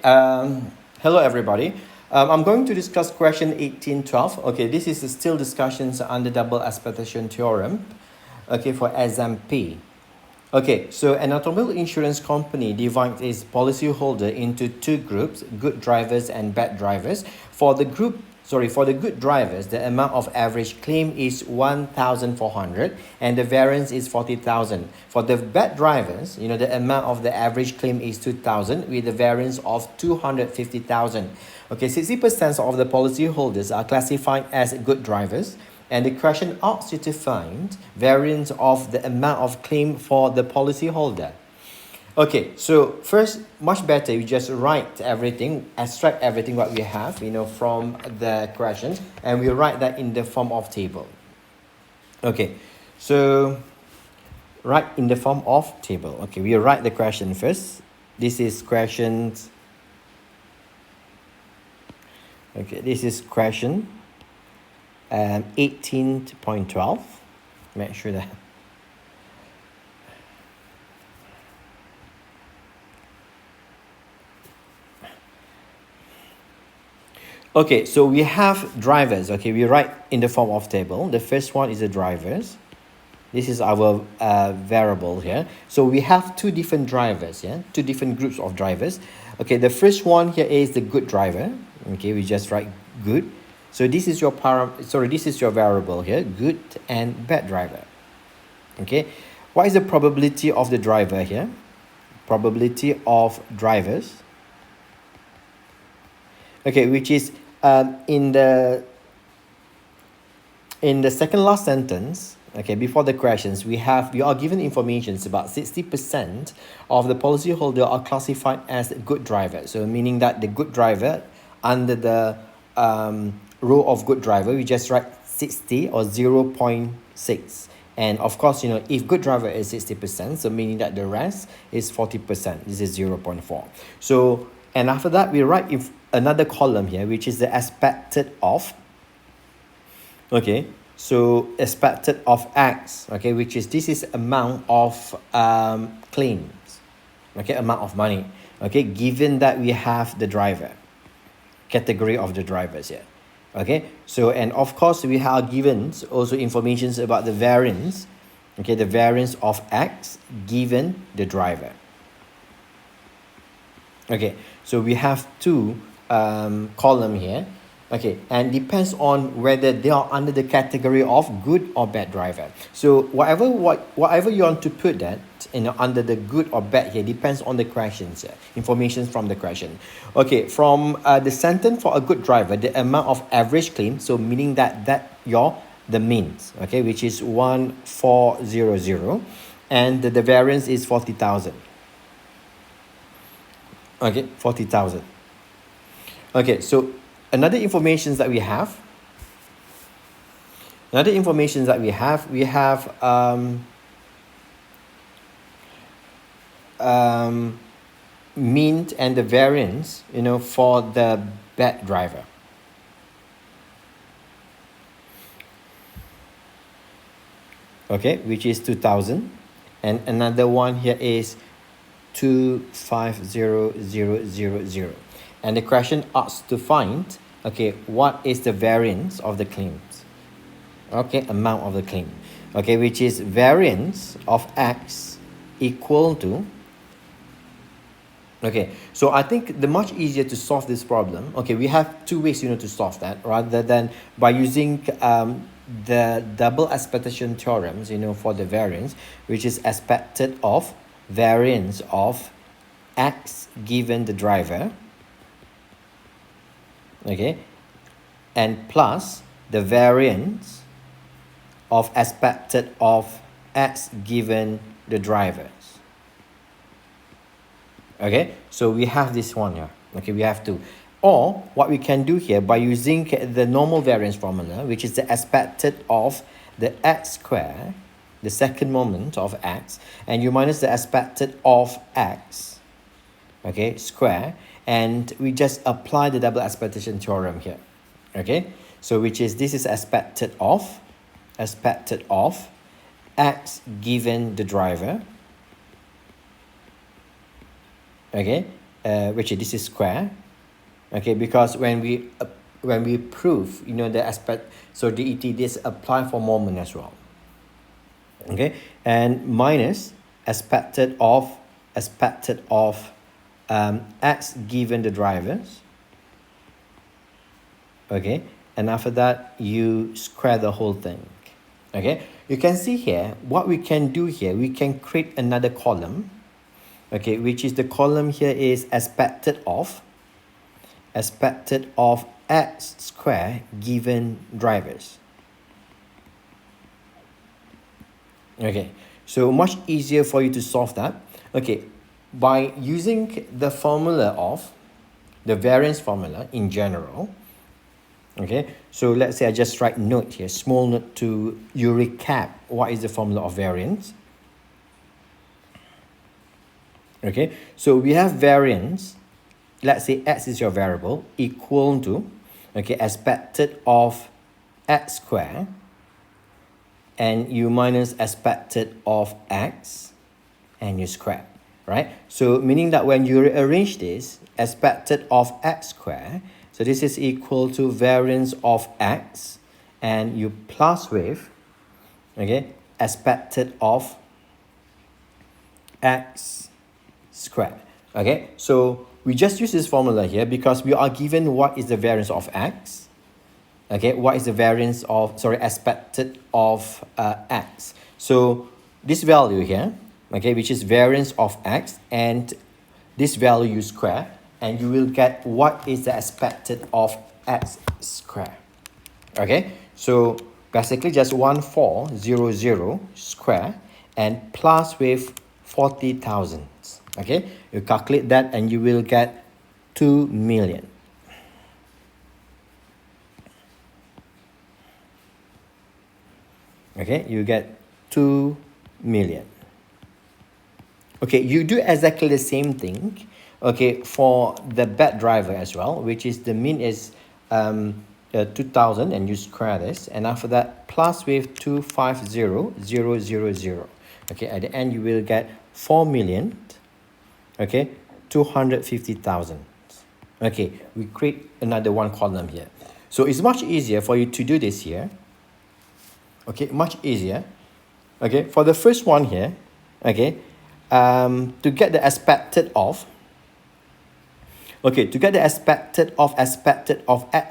Hello everybody. I'm going to discuss question 1812. Okay, this is still discussions under double expectation theorem. Okay, for exam P. Okay, so an automobile insurance company divides its policyholder into two groups, good drivers and bad drivers. For the good drivers, the amount of average claim is 1,400 and the variance is 40,000. For the bad drivers, the amount of the average claim is 2,000 with the variance of 250,000. Okay, 60% of the policyholders are classified as good drivers. And the question asks you to find variance of the amount of claim for the policyholder. Okay, so first, much better you just write everything, extract everything what we have, from the question, and we write that in the form of table. Okay, so write in the form of table. Okay, we write the question first. This is questions. Okay, this is question 18.12. Make sure that. Okay, so we have drivers. Okay, we write in the form of table. The first one is the drivers. This is our variable here. So we have two different drivers, two different groups of drivers. Okay, the first one here is the good driver. Okay, we just write good. So this is your this is your variable here, good and bad driver. Okay, what is the probability of the driver here? Probability of drivers. Okay, which is in the second last sentence. Okay, before the questions, we are given information about 60% of the policyholder are classified as good driver. So meaning that the good driver under the row of good driver, we just write 60 or 0.6. And of course, if good driver is 60%, so meaning that the rest is 40%. This is 0.4. So, and after that, we write if another column here, which is the expected of. Okay, so expected of X, okay, which is this is amount of claims, okay, amount of money, okay, given that we have the driver, category of the drivers here. Okay, so and of course we have given also information about the variance, okay, the variance of X given the driver. Okay, so we have two column here. Okay, and depends on whether they are under the category of good or bad driver. So whatever you want to put that under the good or bad here depends on the questions, information from the question. Okay, from the sentence for a good driver, the amount of average claim, so meaning that the means, okay, which is 1,400, and the variance is 40,000. Okay, 40,000. Okay, so another information that we have, we have mean and the variance, for the bad driver. Okay, which is 2,000, and another one here is 250,000. And the question asks to find, okay, what is the variance of the claims? Okay, amount of the claim. Okay, which is variance of X equal to. Okay, so I think the much easier to solve this problem. Okay, we have two ways, to solve that, rather than by using the double expectation theorems, for the variance, which is expected of variance of X given the driver. Okay, and plus the variance of expected of X given the drivers. Okay, so we have this one here. Okay, we have two. Or what we can do here by using the normal variance formula, which is the expected of the X square, the second moment of X, and you minus the expected of X, okay, square, and we just apply the double expectation theorem here. Okay, so which is this is expected of X given the driver, okay, which this is square. Okay, because when we prove, you know, the aspect, so det this apply for moment as well. Okay, and minus expected of x given the drivers. Okay, and after that you square the whole thing. Okay, you can see here what we can do here. We can create another column, okay, which is the column here is expected of x square given drivers. Okay, so much easier for you to solve that. Okay, by using the formula of the variance formula in general. Okay, so let's say I just write note here, small note to you recap what is the formula of variance. Okay, so we have variance, let's say x is your variable, equal to, okay, expected of x square, and you minus expected of x, and you square, right? So meaning that when you rearrange this, expected of x square, so this is equal to variance of x, and you plus with, okay, expected of x square. Okay, so we just use this formula here because we are given what is the variance of x. Okay, what is the variance of, sorry, expected of x. So this value here, okay, which is variance of x, and this value you square, and you will get what is the expected of x square. Okay, so basically just 1400 square and plus with 40,000. Okay, you calculate that and you will get 2 million. Okay, you get 2 million. Okay, you do exactly the same thing, okay, for the bad driver as well, which is the mean is 2000, and you square this, and after that plus with 250,000. Okay, at the end you will get 4,000,000, okay, 250,000. Okay, we create another one column here. So it's much easier for you to do this here. Okay, much easier. Okay, for the first one here, okay, to get the expected of, okay, to get the expected of x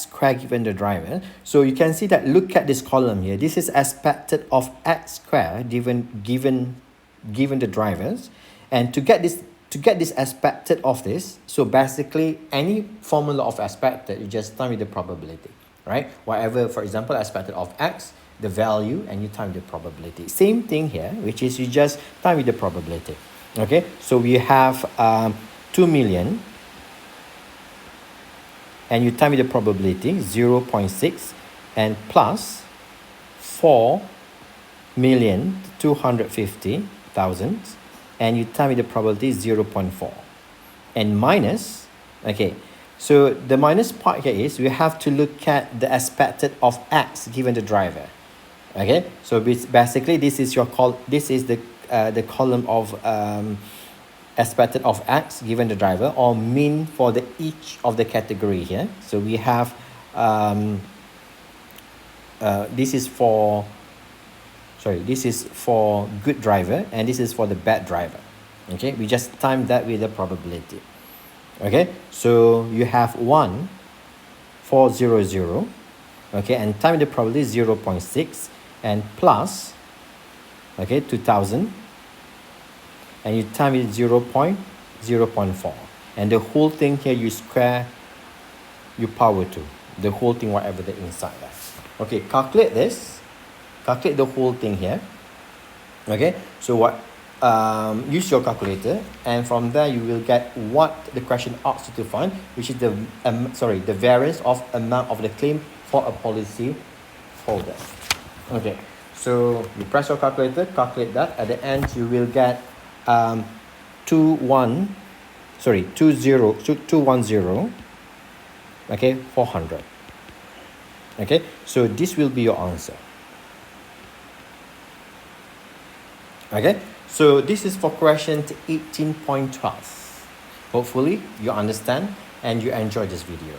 square given the driver, so you can see that, look at this column here. This is expected of x square given the drivers, and to get this expected of this, so basically any formula of expected, you just time with the probability, right? Whatever, for example, expected of x, the value, and you time the probability. Same thing here, which is you just time with the probability. Okay, so we have 2 million, and you time with the probability 0.6, and plus 4,250,000, and you time with the probability 0.4, and minus, okay, so the minus part here is we have to look at the expected of x given the driver. Okay, so basically this is the column of expected of x given the driver, or mean for the each of the category here. So we have this is for good driver, and this is for the bad driver. Okay, we just time that with the probability. Okay, so you have 1,400, okay, and time the probability 0.6, and plus, okay, 2000, and you time it 0.4, and the whole thing here you square, you power 2, the whole thing, whatever the inside there. Okay, calculate this, calculate the whole thing here. Okay, so what, use your calculator, and from there you will get what the question asks you to find, which is the variance of amount of the claim for a policy holder. Okay, so you press your calculator, calculate that. At the end you will get 210, okay, 400. Okay, so this will be your answer. Okay, so this is for question 18.12. Hopefully you understand and you enjoy this video.